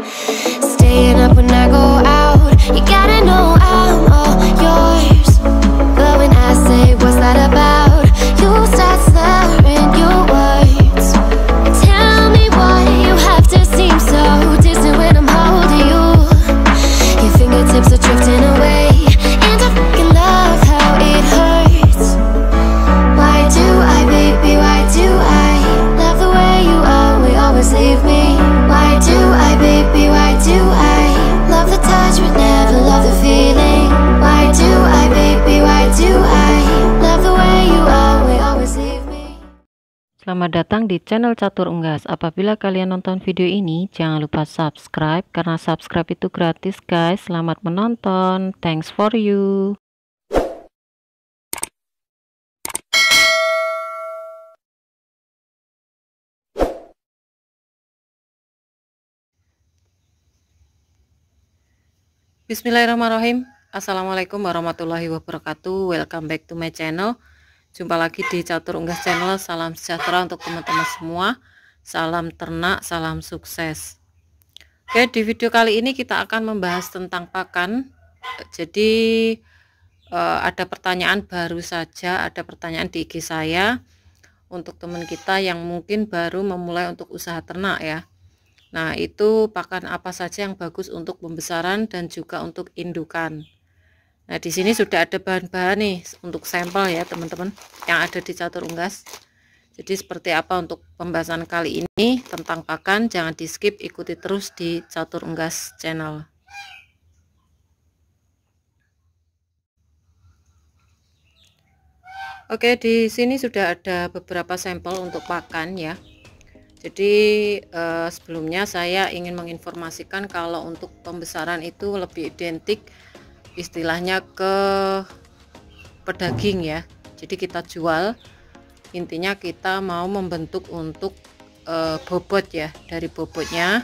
Staying up when I go out, you gotta know I'm all yours. But when I say what's that about, you start slurring your words. Tell me why you have to seem so distant when I'm holding you. Your fingertips are drifting away, and I fucking love how it hurts. Why do I, baby, why do I love the way you always leave me? Why do I, baby, why do I love the touch but never love the feeling? Why do I, baby, why do I love the way you always leave me? Selamat datang di channel Catur Unggas. Apabila kalian nonton video ini, jangan lupa subscribe, karena subscribe itu gratis guys. Selamat menonton, thanks for you. Bismillahirrahmanirrahim. Assalamualaikum warahmatullahi wabarakatuh. Welcome back to my channel. Jumpa lagi di Catur Unggas channel. Salam sejahtera untuk teman-teman semua. Salam ternak, salam sukses. Oke, di video kali ini kita akan membahas tentang pakan. Jadi ada pertanyaan baru saja, ada pertanyaan di IG saya untuk teman kita yang mungkin baru memulai untuk usaha ternak ya. Nah, itu pakan apa saja yang bagus untuk pembesaran dan juga untuk indukan. Nah, di sini sudah ada bahan-bahan nih untuk sampel ya, teman-teman, yang ada di Catur Unggas. Jadi seperti apa untuk pembahasan kali ini tentang pakan, jangan di-skip, ikuti terus di Catur Unggas channel. Oke, di sini sudah ada beberapa sampel untuk pakan ya. Jadi sebelumnya saya ingin menginformasikan kalau untuk pembesaran itu lebih identik istilahnya ke pedaging ya. Jadi kita jual, intinya kita mau membentuk untuk bobot ya, dari bobotnya.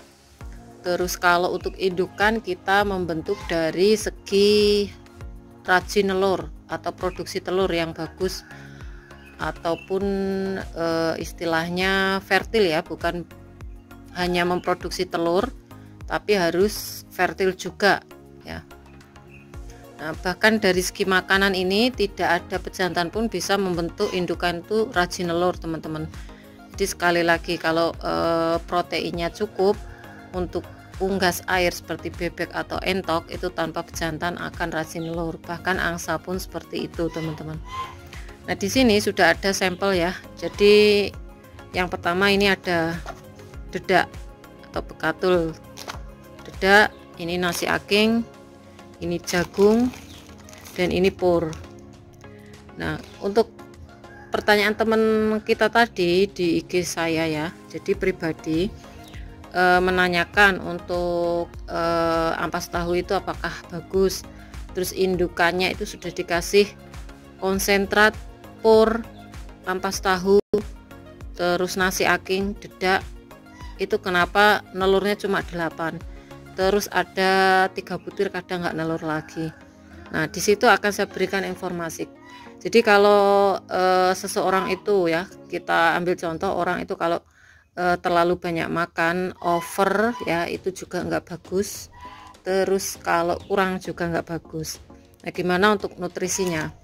Terus kalau untuk indukan kita membentuk dari segi rajin telur atau produksi telur yang bagus, ataupun istilahnya fertil ya, bukan hanya memproduksi telur tapi harus fertil juga ya. Nah, bahkan dari segi makanan ini tidak ada pejantan pun bisa membentuk indukan itu rajin telur teman-teman. Jadi sekali lagi kalau proteinnya cukup untuk unggas air seperti bebek atau entok, itu tanpa pejantan akan rajin telur, bahkan angsa pun seperti itu teman-teman. Nah, di sini sudah ada sampel ya. Jadi yang pertama ini ada dedak atau bekatul dedak, ini nasi aking, ini jagung, dan ini pur. Nah, untuk pertanyaan teman kita tadi di IG saya ya, jadi pribadi menanyakan untuk ampas tahu itu apakah bagus, terus indukannya itu sudah dikasih konsentrat, pur, ampas tahu, terus nasi aking, dedak, itu kenapa nelurnya cuma 8, terus ada 3 butir kadang nggak nelur lagi. Nah, di situ akan saya berikan informasi. Jadi kalau seseorang itu ya, kita ambil contoh orang itu kalau terlalu banyak makan, over ya, itu juga nggak bagus. Terus kalau kurang juga nggak bagus. Nah, gimana untuk nutrisinya?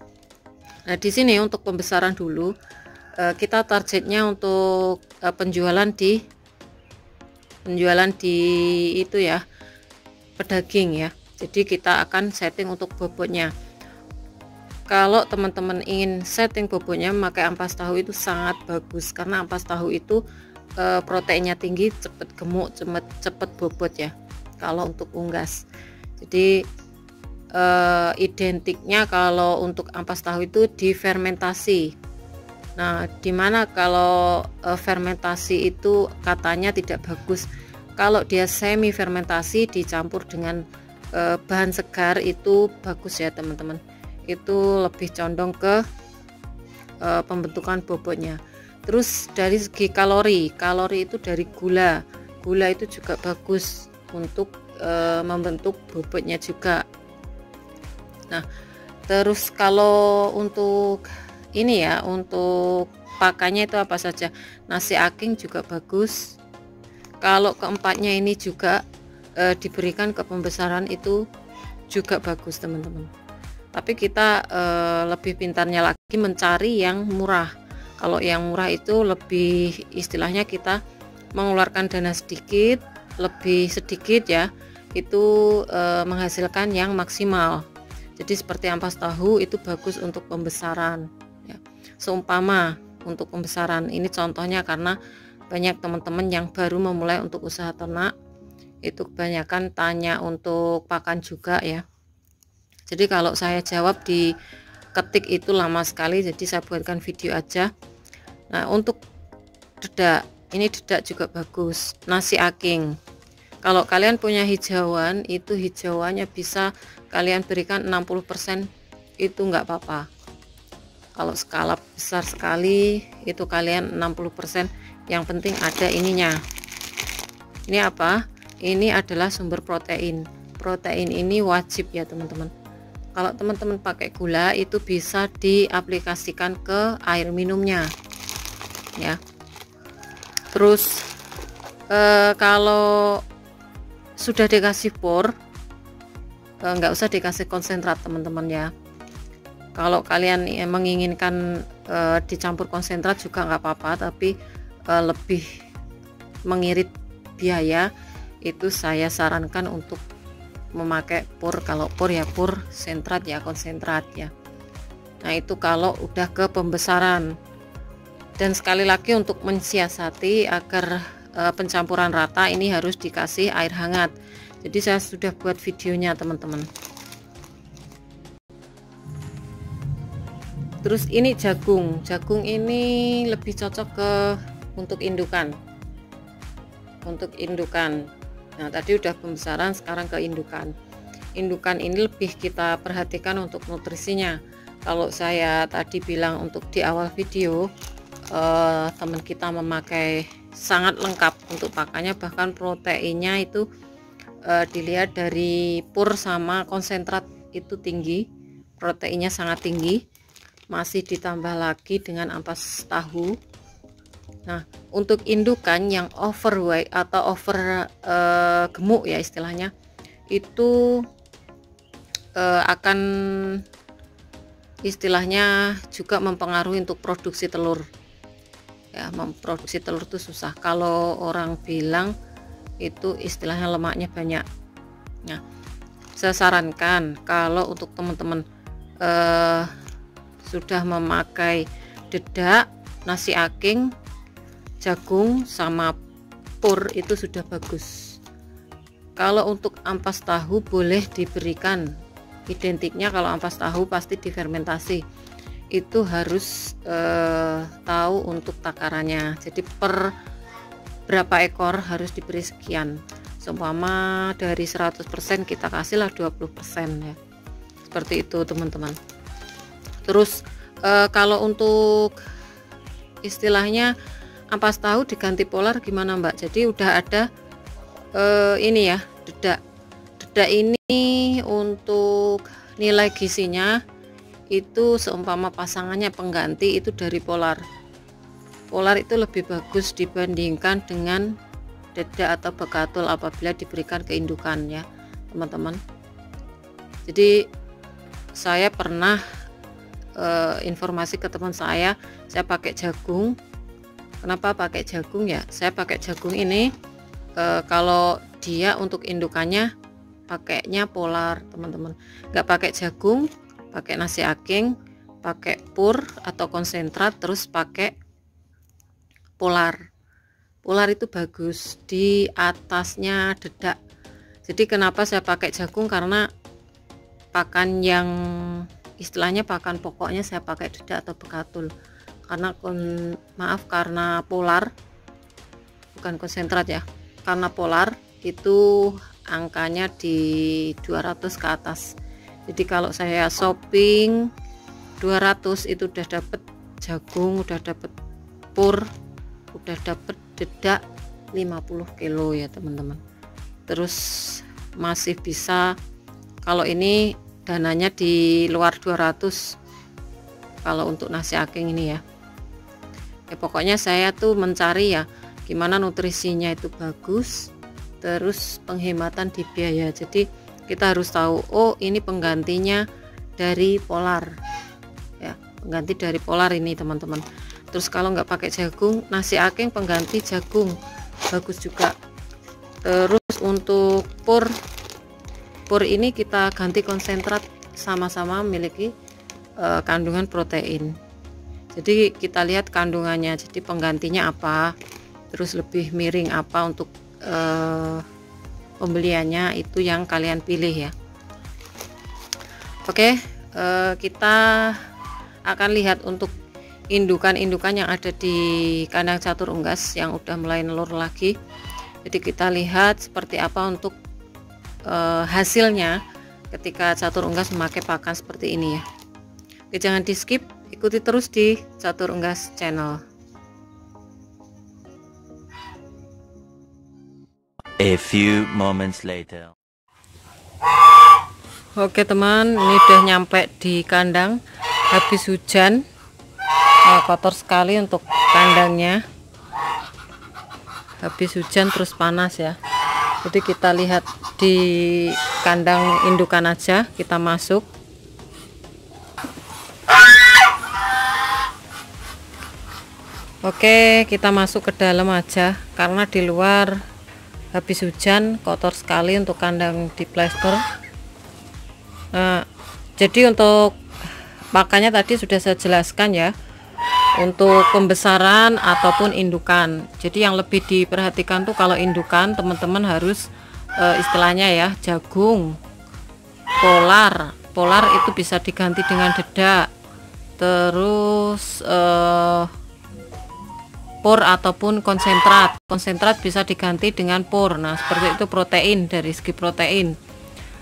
Nah, di sini untuk pembesaran dulu kita targetnya untuk penjualan di itu ya, pedaging ya. Jadi kita akan setting untuk bobotnya. Kalau teman-teman ingin setting bobotnya memakai ampas tahu itu sangat bagus, karena ampas tahu itu proteinnya tinggi, cepet gemuk, cepet bobot ya kalau untuk unggas. Jadi identiknya kalau untuk ampas tahu itu difermentasi. Nah, dimana kalau fermentasi itu katanya tidak bagus. Kalau dia semi fermentasi dicampur dengan bahan segar itu bagus ya teman-teman. Itu lebih condong ke pembentukan bobotnya. Terus dari segi kalori itu dari gula itu juga bagus untuk membentuk bobotnya juga. Nah, terus kalau untuk ini ya, untuk pakannya itu apa saja? Nasi aking juga bagus. Kalau keempatnya ini juga diberikan ke pembesaran itu juga bagus teman-teman. Tapi kita lebih pintarnya lagi mencari yang murah. Kalau yang murah itu lebih istilahnya kita mengeluarkan dana sedikit, lebih sedikit ya, itu menghasilkan yang maksimal. Jadi seperti ampas tahu itu bagus untuk pembesaran ya. Seumpama untuk pembesaran ini contohnya, karena banyak teman-teman yang baru memulai untuk usaha ternak itu kebanyakan tanya untuk pakan juga ya. Jadi kalau saya jawab di ketik itu lama sekali, jadi saya buatkan video aja. Nah, untuk dedak, ini dedak juga bagus. Nasi aking, kalau kalian punya hijauan, itu hijauannya bisa kalian berikan 60%, itu nggak apa-apa. Kalau skala besar sekali itu kalian 60%, yang penting ada ininya. Ini apa? Ini adalah sumber protein. Protein ini wajib ya teman-teman. Kalau teman-teman pakai gula itu bisa diaplikasikan ke air minumnya ya. Terus kalau sudah dikasih pur, nggak usah dikasih konsentrat teman-teman ya. Kalau kalian menginginkan dicampur konsentrat juga nggak apa-apa, tapi lebih mengirit biaya, itu saya sarankan untuk memakai pur. Kalau pur ya pur, sentrat ya konsentrat ya. Nah itu kalau udah ke pembesaran. Dan sekali lagi untuk mensiasati agar pencampuran rata, ini harus dikasih air hangat. Jadi saya sudah buat videonya teman-teman. Terus ini jagung. Jagung ini lebih cocok untuk indukan. Untuk indukan. Nah tadi udah pembesaran, sekarang ke indukan. Indukan ini lebih kita perhatikan untuk nutrisinya. Kalau saya tadi bilang untuk di awal video, teman kita memakai sangat lengkap untuk pakannya, bahkan proteinnya itu dilihat dari pur sama konsentrat itu tinggi, proteinnya sangat tinggi, masih ditambah lagi dengan ampas tahu. Nah untuk indukan yang overweight atau over gemuk ya istilahnya, itu akan istilahnya juga mempengaruhi untuk produksi telur ya. Memproduksi telur itu susah. Kalau orang bilang itu istilahnya lemaknya banyak. Nah saya sarankan kalau untuk teman-teman sudah memakai dedak, nasi aking, jagung sama pur, itu sudah bagus. Kalau untuk ampas tahu boleh diberikan, identiknya kalau ampas tahu pasti difermentasi, itu harus tahu untuk takarannya. Jadi per berapa ekor harus diberi sekian. Seumpama dari 100% kita kasihlah 20% ya, seperti itu teman-teman. Terus kalau untuk istilahnya ampas tahu diganti polar gimana Mbak? Jadi udah ada ini ya, dedak. Dedak ini untuk nilai gizinya itu seumpama pasangannya pengganti itu dari polar. Polar itu lebih bagus dibandingkan dengan dedak atau bekatul apabila diberikan ke indukan ya teman-teman. Jadi saya pernah informasi ke teman saya pakai jagung. Kenapa pakai jagung ya? Saya pakai jagung ini kalau dia untuk indukannya pakainya polar teman-teman, nggak pakai jagung, pakai nasi aking, pakai pur atau konsentrat, terus pakai polar. Polar itu bagus, di atasnya dedak. Jadi kenapa saya pakai jagung, karena pakan yang istilahnya pakan pokoknya saya pakai dedak atau bekatul. Karena karena polar, bukan konsentrat ya, karena polar itu angkanya di 200 ke atas. Jadi kalau saya shopping 200 itu udah dapet jagung, udah dapet pur, udah dapet dedak 50 kilo ya teman-teman. Terus masih bisa, kalau ini dananya di luar 200 kalau untuk nasi aking ini ya. Pokoknya saya tuh mencari ya gimana nutrisinya itu bagus, terus penghematan di biaya. Jadi kita harus tahu, oh ini penggantinya dari polar ya, pengganti dari polar ini teman-teman. Terus kalau nggak pakai jagung, nasi aking pengganti jagung, bagus juga. Terus untuk pur ini kita ganti konsentrat, sama-sama memiliki kandungan protein. Jadi kita lihat kandungannya, jadi penggantinya apa, terus lebih miring apa untuk pembeliannya, itu yang kalian pilih ya. Oke, kita akan lihat untuk indukan-indukan yang ada di kandang catur unggas yang udah mulai nelur lagi. Jadi kita lihat seperti apa untuk hasilnya ketika catur unggas memakai pakan seperti ini ya. Oke, jangan di skip, ikuti terus di Catur Unggas Channel. A few moments later. Oke teman, ini udah nyampe di kandang habis hujan. Kotor sekali untuk kandangnya, habis hujan terus panas ya. Jadi kita lihat di kandang indukan aja, kita masuk. Oke, kita masuk ke dalam aja karena di luar habis hujan kotor sekali untuk kandang di plester. Nah, jadi untuk pakannya tadi sudah saya jelaskan ya, untuk pembesaran ataupun indukan. Jadi yang lebih diperhatikan tuh kalau indukan teman-teman harus istilahnya ya, jagung, polar itu bisa diganti dengan dedak, terus pur ataupun konsentrat bisa diganti dengan pur. Nah seperti itu, protein, dari segi protein.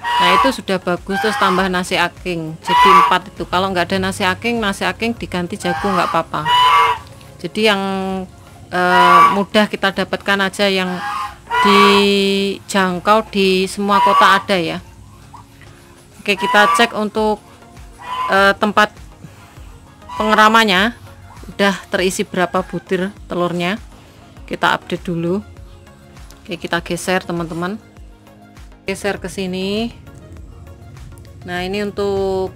Nah itu sudah bagus. Terus tambah nasi aking, jadi 4 itu. Kalau nggak ada nasi aking diganti jagung nggak apa-apa. Jadi yang mudah kita dapatkan aja, yang dijangkau di semua kota ada ya. Oke, kita cek untuk tempat pengeramannya udah terisi berapa butir telurnya. Kita update dulu. Oke, kita geser teman-teman, geser ke sini. Nah ini untuk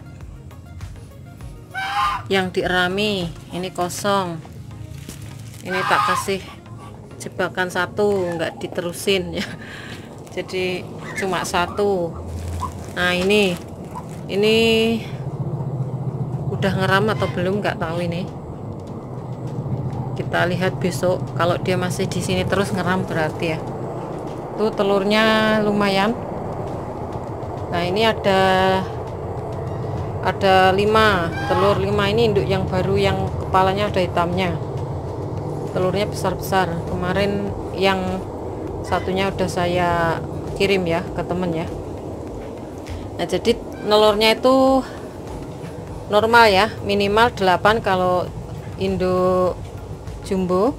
yang dierami, ini kosong, ini tak kasih jebakan satu, nggak diterusin ya, jadi cuma satu. Nah ini udah ngeram atau belum nggak tahu, ini kita lihat besok. Kalau dia masih di sini terus ngeram berarti ya. Tuh telurnya lumayan. Nah ini ada 5 telur, 5 ini induk yang baru, yang kepalanya ada hitamnya. Telurnya besar-besar. Kemarin yang satunya udah saya kirim ya ke temen ya. Nah jadi telurnya itu normal ya, minimal 8. Kalau induk jumbo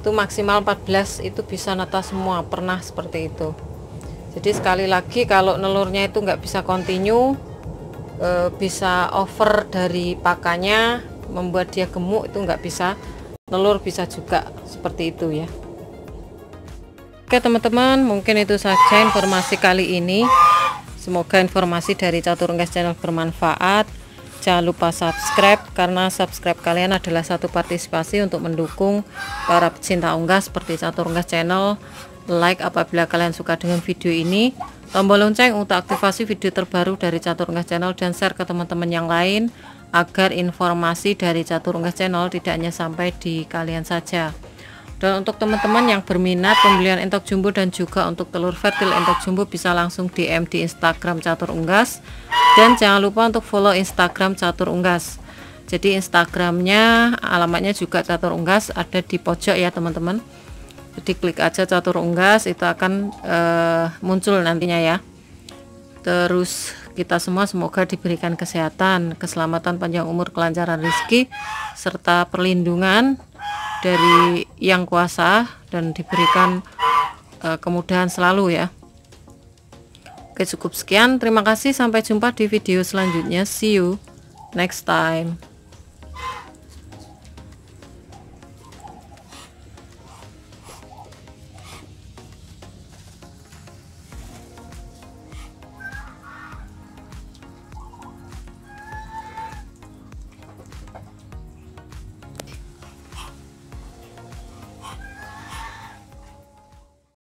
itu maksimal 14, itu bisa netas semua, pernah seperti itu. Jadi sekali lagi, kalau nelurnya itu nggak bisa continue, bisa over dari pakannya, membuat dia gemuk, itu nggak bisa. Nelur bisa juga seperti itu ya. Oke teman-teman, mungkin itu saja informasi kali ini. Semoga informasi dari Catur Unggas Channel bermanfaat. Jangan lupa subscribe, karena subscribe kalian adalah satu partisipasi untuk mendukung para pecinta unggas seperti Catur Unggas Channel. Like apabila kalian suka dengan video ini, tombol lonceng untuk aktivasi video terbaru dari Catur Unggas Channel, dan share ke teman-teman yang lain agar informasi dari Catur Unggas Channel tidak hanya sampai di kalian saja. Dan untuk teman-teman yang berminat pembelian entok jumbo dan juga untuk telur fertil entok jumbo, bisa langsung DM di Instagram Catur Unggas. Dan jangan lupa untuk follow Instagram Catur Unggas. Jadi Instagramnya, alamatnya juga Catur Unggas, ada di pojok ya teman-teman. Jadi klik aja Catur Unggas, itu akan muncul nantinya ya. Terus kita semua semoga diberikan kesehatan, keselamatan, panjang umur, kelancaran rezeki, serta perlindungan dari Yang Kuasa, dan diberikan kemudahan selalu ya. Oke, cukup sekian, terima kasih, sampai jumpa di video selanjutnya. See you next time.